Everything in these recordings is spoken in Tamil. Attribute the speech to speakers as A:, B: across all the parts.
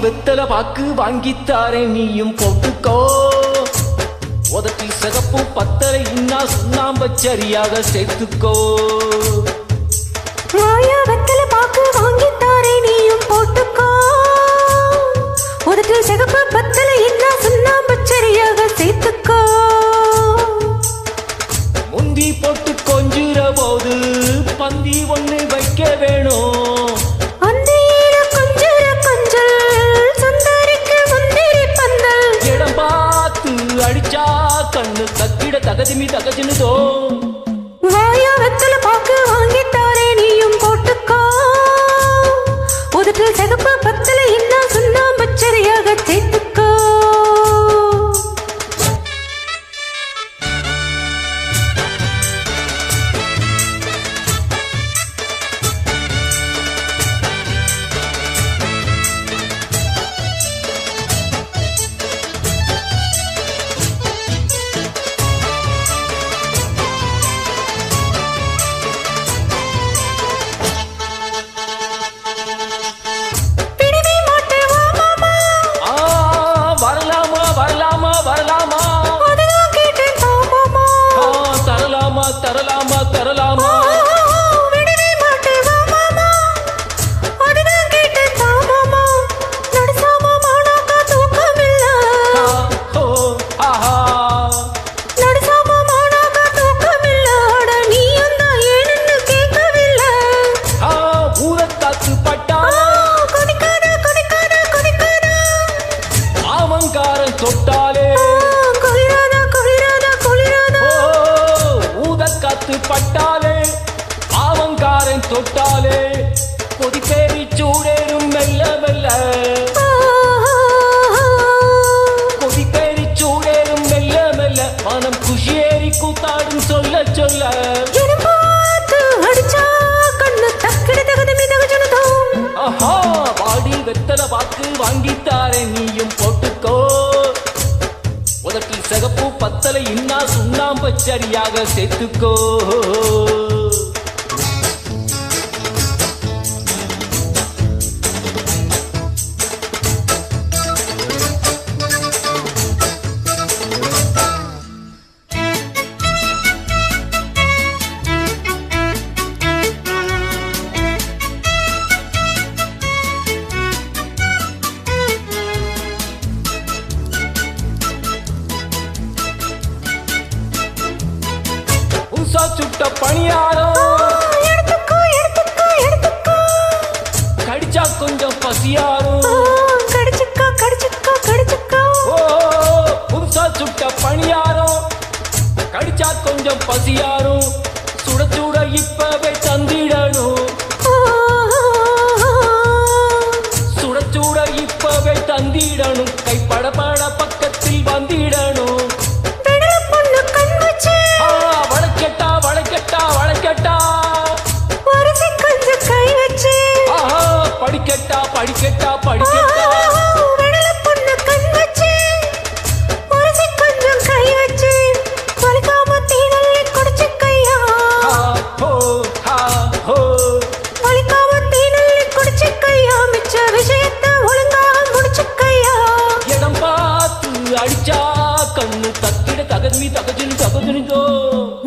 A: வெத்தல பாக்கு வாங்கித்தாரே நீயும் போட்டுக்கோ. உதட்டில் சிகப்பு பத்தலை இன்னா சுண்ணாம்பச்சரியாக சேர்த்துக்கோ.
B: வாயா வெத்தல பாக்கு வாங்கித்தாரே நீயும் போட்டுக்கோ. உதட்டில் சிகப்பு பத்தலை இன்னா சுண்ணாம்பச்சரியாக சேர்த்துக்கோ.
A: முந்தி போட்டு கொஞ்சுற போது பந்தி ஒண்ணு வைக்க வேணும்.
B: அந்தியில கொஞ்சர கொஞ்சல் சுந்தரிக்கு முந்திரி பந்தல்.
A: இடம் பார்த்து அடிச்சா கண்ணு தக்கிட தகதிமி தகஜினுதோ.
B: வாயா வெத்தல பாக்கு வாங்கித்தாரே நீயும் போட்டுக்கோ. உதட்டில் சிகப்பு பத்தலை இன்னா சுண்ணாம்பச்சரியாக சேர்த்துக்கோ.
A: தரலாமா தரலாமா
B: விடவே மாட்டேன் வா மாமா. அதுதான் கேட்டேன் தா மாமா. நடுசாமா மானாக்கா தூக்கமில்ல. நடுசாமா மானாக்கா தூக்கமில்ல. அட நீ அந்த ஏன்னு கேட்கவில்லை.
A: ஊரத்தாத்து பட்டா
B: கொதிக்காதா கொதிக்காதா கொதிக்காதா.
A: ஆமங்காரன் தொட்டாலே
B: குளிராதா குளிராதா குளிராதா.
A: காத்து பட்டாலே ஆவங்காரன் தொட்டாலே கொதிப்பேறி சூடேறும் மெல்ல மெல்ல. கொதிப்பேறி சூடேறும் மெல்ல மெல்ல. மனம் குஷியேறி கூத்தாடும் சொல்ல சொல்ல.
B: அடிச்சா கண்ணு தக்கிட தகுதி தகுஜனதோ.
A: ஆஹா வாடி வெத்தல பாக்கு வாங்கித்தாரே நீயும் போட்டுக்கோ. உதட்டில் சிகப்பு பத்தலை இன்னா சுண்ணாம்பச்சரியாக சேர்த்துக்கோ. சுட்ட பணியாரம்
B: எடுத்துக்கோ எடுத்துக்கோ எடுத்துக்கோ.
A: கடிச்சா கொஞ்சம் பசியாரும்.
B: கடிச்சுக்கோ கடிச்சுக்கோ கடிச்சுக்கோ.
A: புதுசா சுட்ட பணியாரம் கடிச்சா கொஞ்சம் பசியாரும். சுட சுட இப்பவே தந்திடணும். சுட சுட இப்பவே தந்திடணும். கைப்படப்பட பக்கத்தில் வந்திடணும். படிக்கட்டா படிக்கட்டா படிக்கட்டா.
B: பொண்ணு கண் வச்சு மனசை கொஞ்சம் கை வச்சு வலிக்காம தீனல்லி குடிச்சு கையா. வலிக்காம தீனல்லி குடிச்சு கையா. மிச்ச விஷயத்தை ஒழுங்கா முடிச்சு கையா.
A: இடம் பார்த்து அடிச்சா கண்ணு தக்கிட தகதி தகஜினு தகஜினுதோ.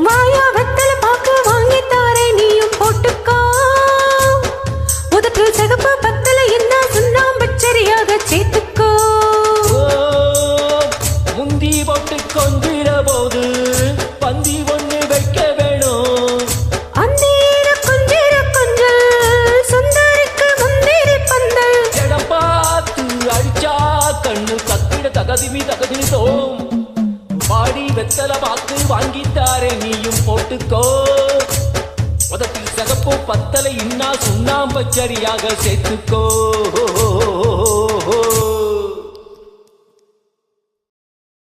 B: மாயா வெத்தல பாக்கு வாங்கித்தாரே நீயும் போட்டுக்கோ. உதட்டில் சிகப்பு பத்தலை இன்னா சுண்ணாம்பச்சரியாக சேர்த்துக்கோ.
A: முந்தி போட்டு கொஞ்சிற போது பந்தி ஒண்ணு வைக்க வேணும்.
B: அந்தியில கொஞ்சிற கொஞ்சல் சுந்தரிக்கு முந்திரி பந்தல்.
A: இடம் பார்த்து அடிச்சா கண்ணு தக்கிட தகதிமி தகதினுதோ. வாடி வெத்தல பாக்கு வாங்கித்தாரே நீயும் போட்டுக்கோ. உதட்டில் சிகப்பு பத்தலை இன்னா சுண்ணாம்பச்சரியாக சேர்த்துக்கோ.